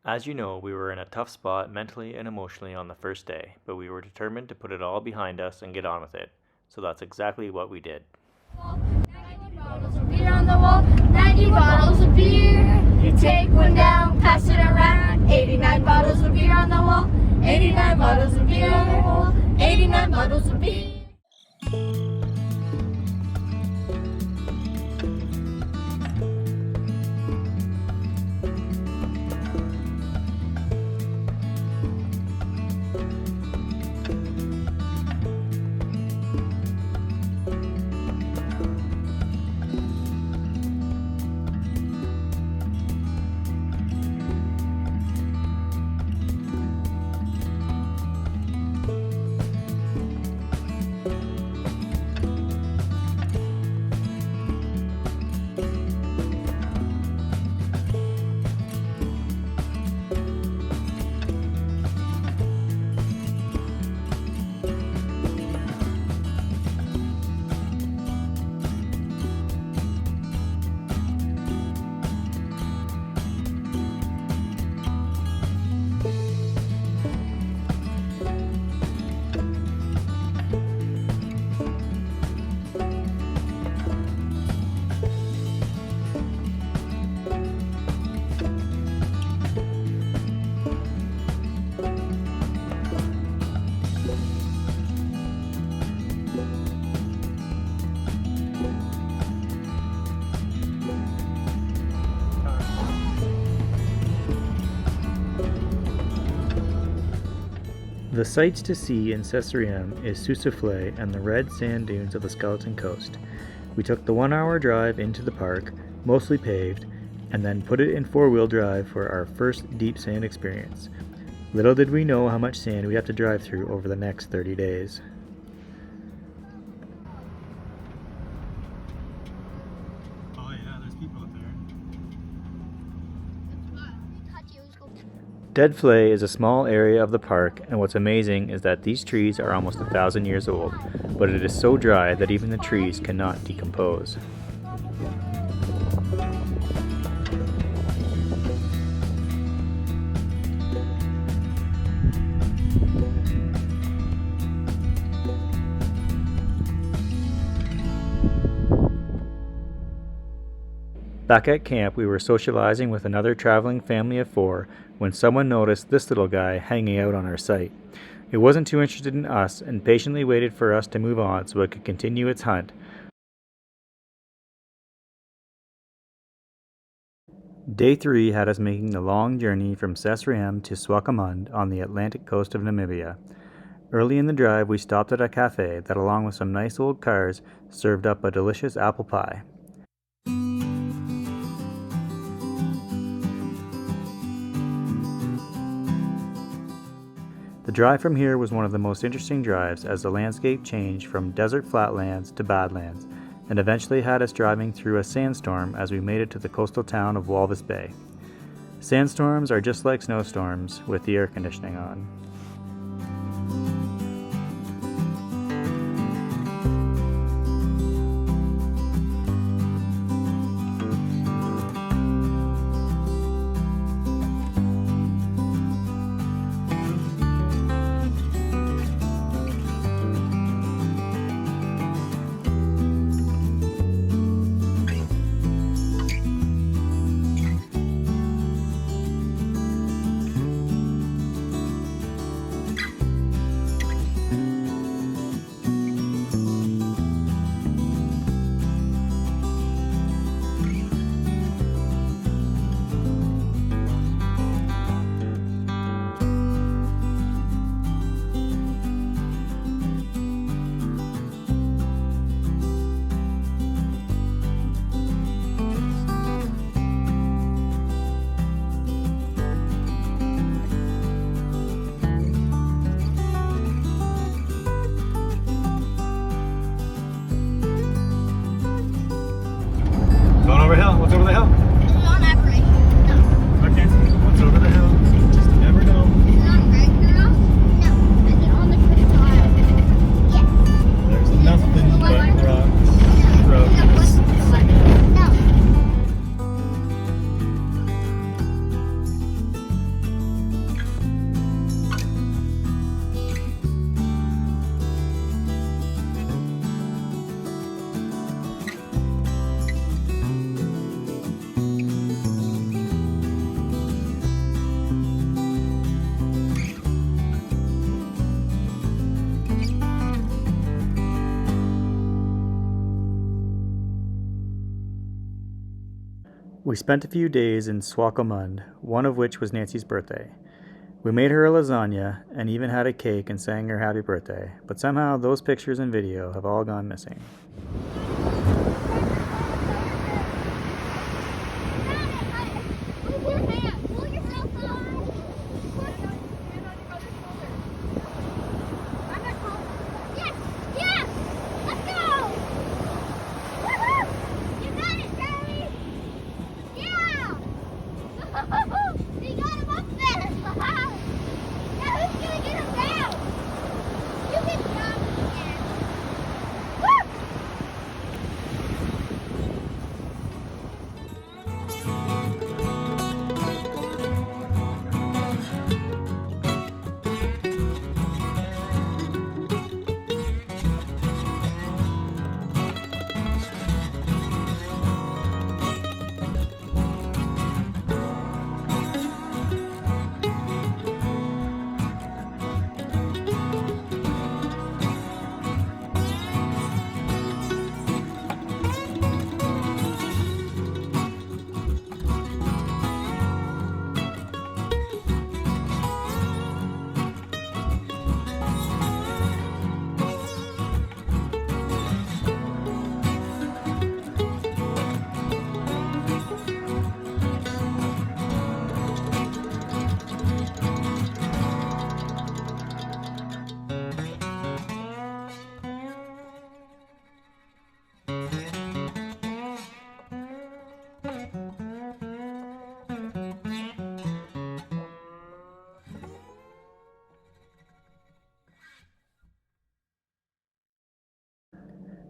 As you know, we were in a tough spot mentally and emotionally on the first day, but we were determined to put it all behind us and get on with it. So that's exactly what we did. 90 bottles of beer on the wall, 90 bottles of beer. You take one down, pass it around. 89 bottles of beer on the wall, 89 bottles of beer on the wall, 89 bottles of beer. The sights to see in Sossusvlei is Sossusvlei and the red sand dunes of the Skeleton Coast. We took the 1-hour drive into the park, mostly paved, and then put it in 4-wheel drive for our first deep sand experience. Little did we know how much sand we'd have to drive through over the next 30 days. Oh yeah, there's people out there. Dead Flay is a small area of the park, and what's amazing is that these trees are almost 1,000 years old, but it is so dry that even the trees cannot decompose. Back at camp, we were socializing with another traveling family of 4 when someone noticed this little guy hanging out on our site. It wasn't too interested in us and patiently waited for us to move on so it could continue its hunt. Day 3 had us making the long journey from Sossusvlei to Swakopmund on the Atlantic coast of Namibia. Early in the drive, we stopped at a cafe that, along with some nice old cars, served up a delicious apple pie. The drive from here was one of the most interesting drives as the landscape changed from desert flatlands to badlands and eventually had us driving through a sandstorm as we made it to the coastal town of Walvis Bay. Sandstorms are just like snowstorms with the air conditioning on. We spent a few days in Swakopmund, one of which was Nancy's birthday. We made her a lasagna and even had a cake and sang her happy birthday, but somehow those pictures and video have all gone missing.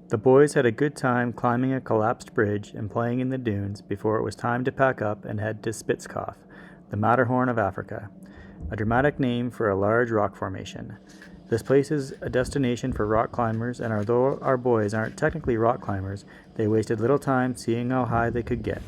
The boys had a good time climbing a collapsed bridge and playing in the dunes before it was time to pack up and head to Spitzkoppe, the Matterhorn of Africa, a dramatic name for a large rock formation. This place is a destination for rock climbers, and although our boys aren't technically rock climbers, they wasted little time seeing how high they could get.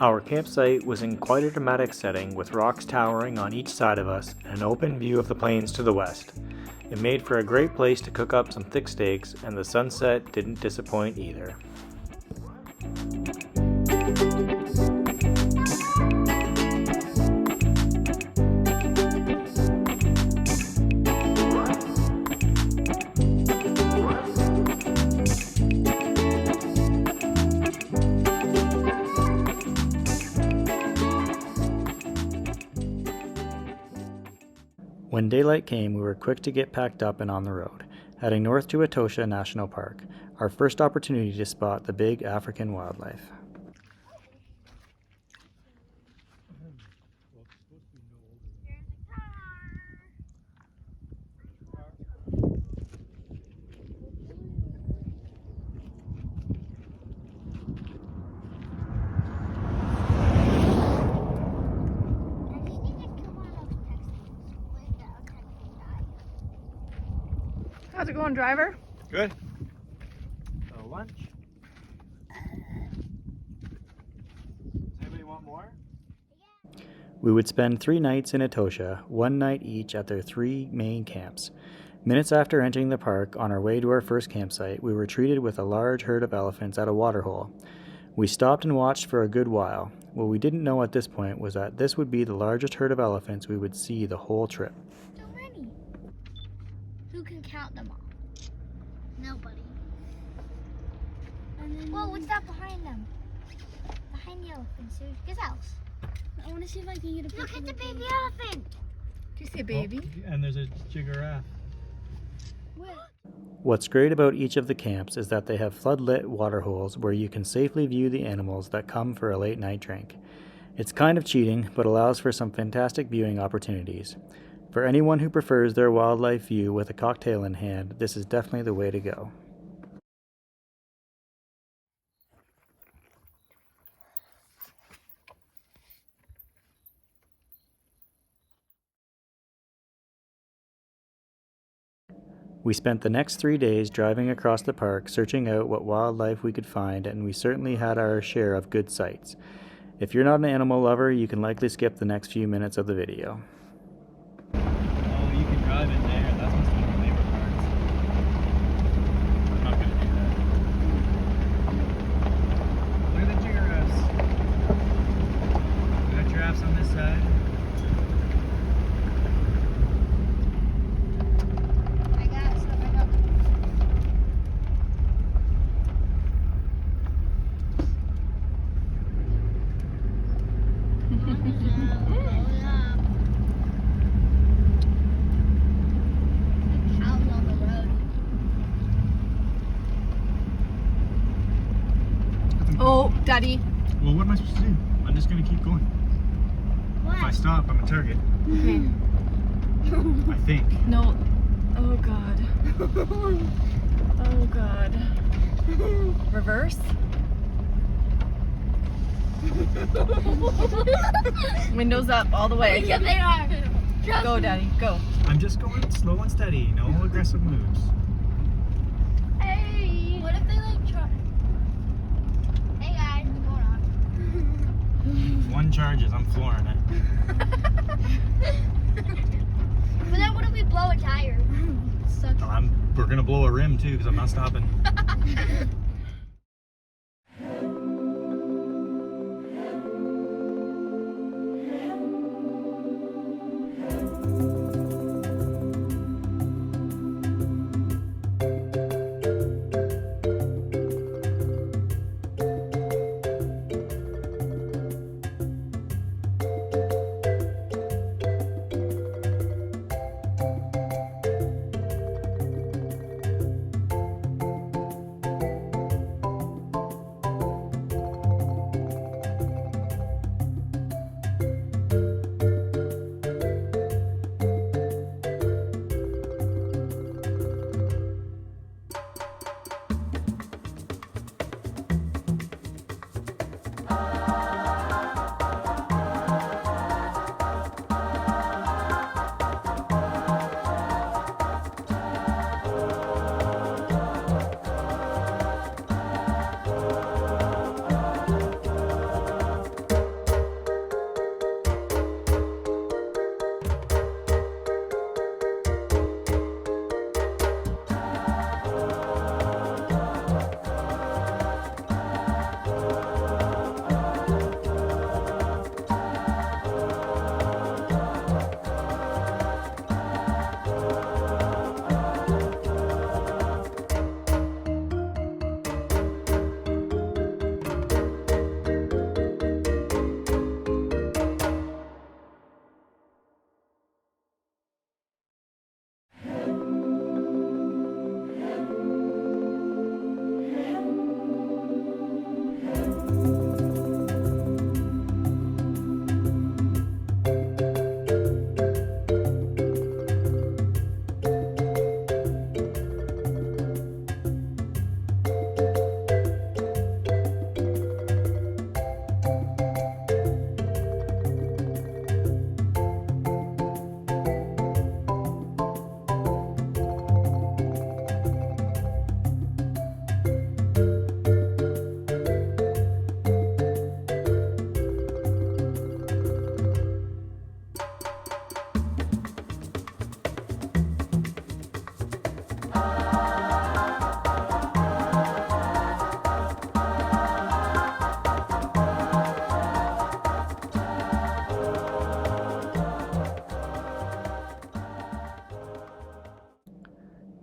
Our campsite was in quite a dramatic setting with rocks towering on each side of us and an open view of the plains to the west. It made for a great place to cook up some thick steaks, and the sunset didn't disappoint either. When daylight came, we were quick to get packed up and on the road, heading north to Etosha National Park, our first opportunity to spot the big African wildlife. How's it going, driver? Good. Lunch. Does anybody want more? We would spend 3 nights in Etosha, 1 night each at their 3 main camps. Minutes after entering the park, on our way to our first campsite, we were treated with a large herd of elephants at a waterhole. We stopped and watched for a good while. What we didn't know at this point was that this would be the largest herd of elephants we would see the whole trip. So many. Who can count them all? Nobody. Whoa, what's that behind them? Behind the elephants, there's gazelles. I want to see if I can get a picture. Look at the baby elephant. Do you see a baby? Oh, and there's a giraffe. Where? What's great about each of the camps is that they have floodlit water holes where you can safely view the animals that come for a late night drink. It's kind of cheating, but allows for some fantastic viewing opportunities. For anyone who prefers their wildlife view with a cocktail in hand, this is definitely the way to go. We spent the next 3 days driving across the park searching out what wildlife we could find, and we certainly had our share of good sights. If you're not an animal lover, you can likely skip the next few minutes of the video. Oh, you can drive in there. That's must be my favorite parts. I'm not gonna do that. Look at the giraffes. We got giraffes on this side. Oh, Daddy. Well, what am I supposed to do? I'm just gonna keep going. If I stop, I'm a target. Okay. I think. No. Oh God. Oh God. Reverse. Windows up all the way. Yeah, they are. Trust Go, me. Daddy. Go. I'm just going slow and steady. No aggressive moves. Hey. What if they like try? Hey guys, what's going on? If one charges, I'm flooring it. But then what if we blow a tire? Sucks. We're gonna blow a rim too, because I'm not stopping.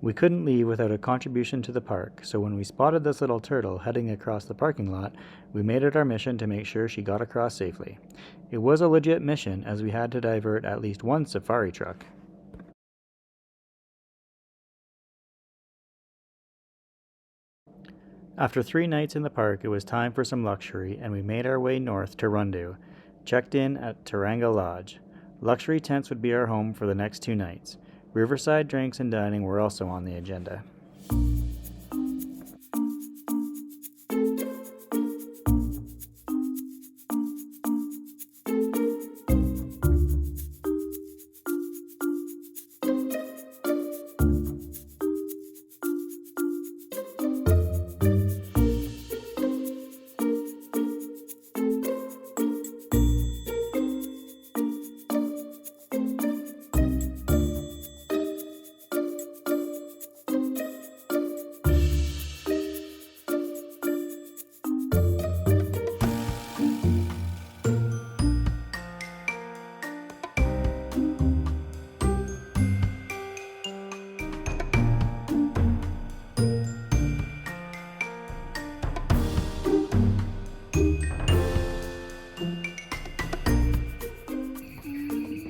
We couldn't leave without a contribution to the park, so when we spotted this little turtle heading across the parking lot, we made it our mission to make sure she got across safely. It was a legit mission, as we had to divert at least one safari truck. After 3 nights in the park, it was time for some luxury, and we made our way north to Rundu, checked in at Taranga Lodge. Luxury tents would be our home for the next 2 nights. Riverside drinks and dining were also on the agenda.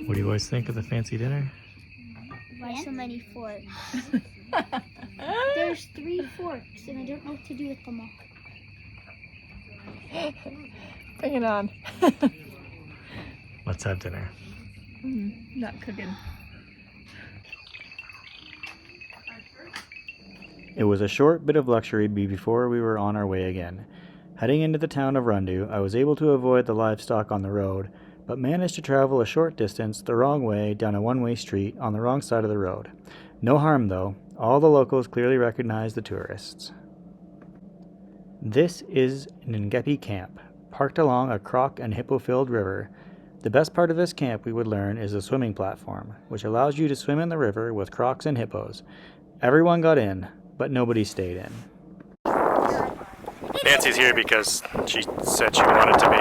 What do you always think of the fancy dinner? Why so many forks? There's 3 forks and I don't know what to do with them all. Bring it on. Let's have dinner. Not cooking. It was a short bit of luxury before we were on our way again. Heading into the town of Rundu, I was able to avoid the livestock on the road, but managed to travel a short distance the wrong way down a one-way street on the wrong side of the road. No harm though, all the locals clearly recognized the tourists. This is Ninjetti Camp, parked along a croc and hippo-filled river. The best part of this camp, we would learn, is the swimming platform, which allows you to swim in the river with crocs and hippos. Everyone got in, but nobody stayed in. Nancy's here because she said she wanted to be.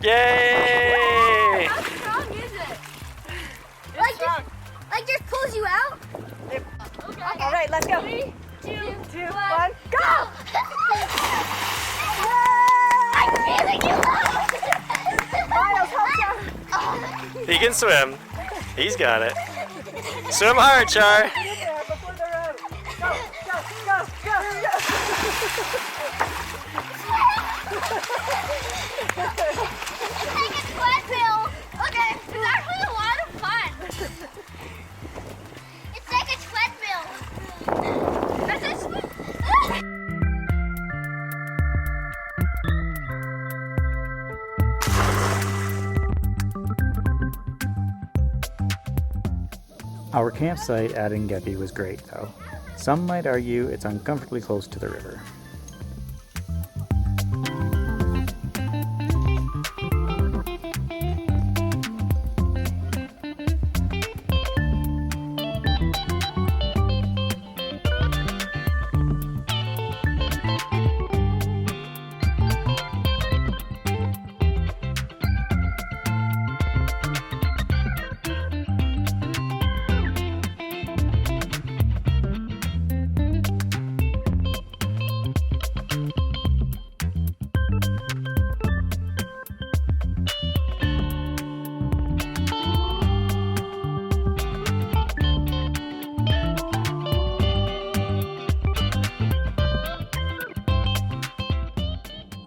Yay! How strong is it? Like just pulls you out? Okay. All right, let's go. 3, 2, 1, go! I'm feeling you out! He can swim. He's got it. Swim hard, Char. Take a sweat pill. Okay, it's actually a lot of fun. It's like a sweat pill. That's a sweat. Our campsite at Ninjetti was great, though. Some might argue it's uncomfortably close to the river.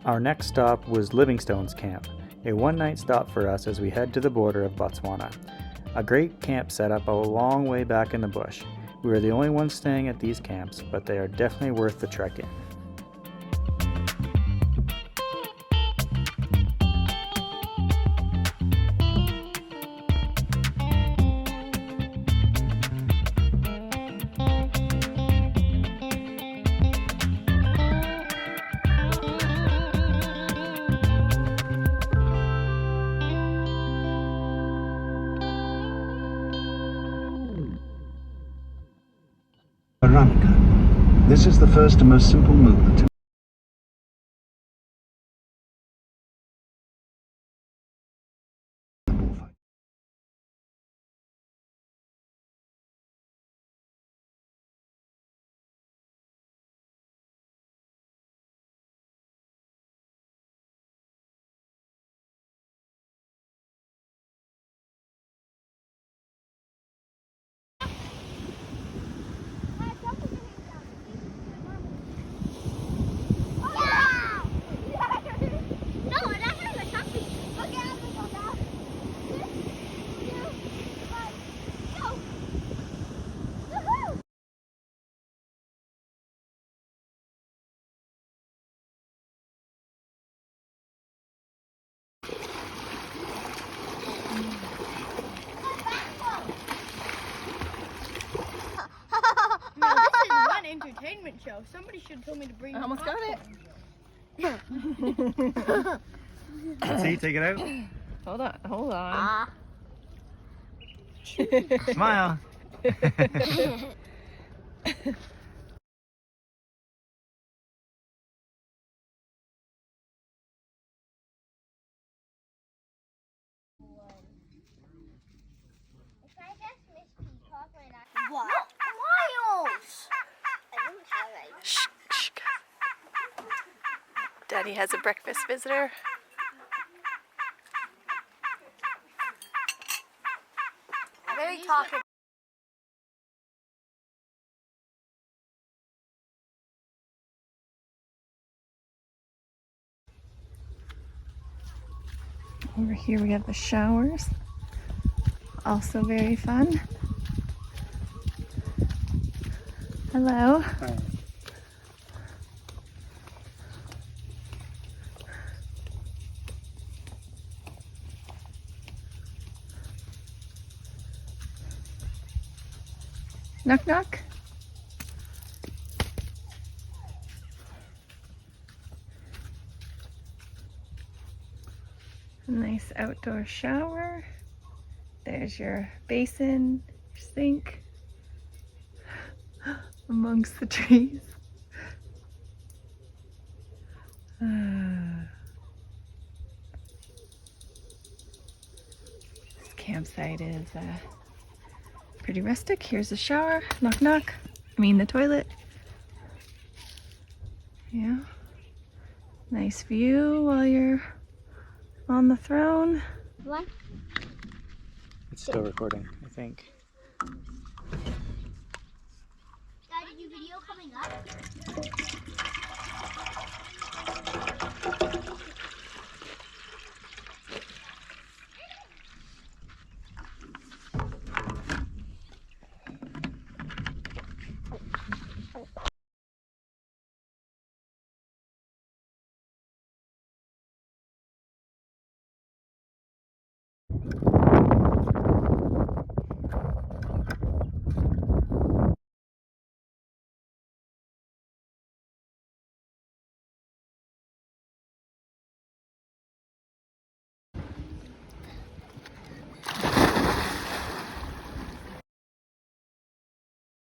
Our next stop was Livingston's camp, a one-night stop for us as we head to the border of Botswana. A great camp set up a long way back in the bush. We were the only ones staying at these camps, but they are definitely worth the trek in. Veronica. This is the first and most simple movement. No, this is one entertainment show. Somebody should have told me to bring. I almost got it. See, take it out. Hold on, hold on. Smile. What? Miles! Shh, shh. Daddy has a breakfast visitor. Very talkative. Over here we have the showers. Also very fun. Hello. Hi. Knock knock. A nice outdoor shower. There's your basin, your sink, amongst the trees. This campsite is pretty rustic. Here's the shower. Knock knock. I mean the toilet. Yeah. Nice view while you're on the throne. What? It's still recording, I think. Daddy, your video coming up?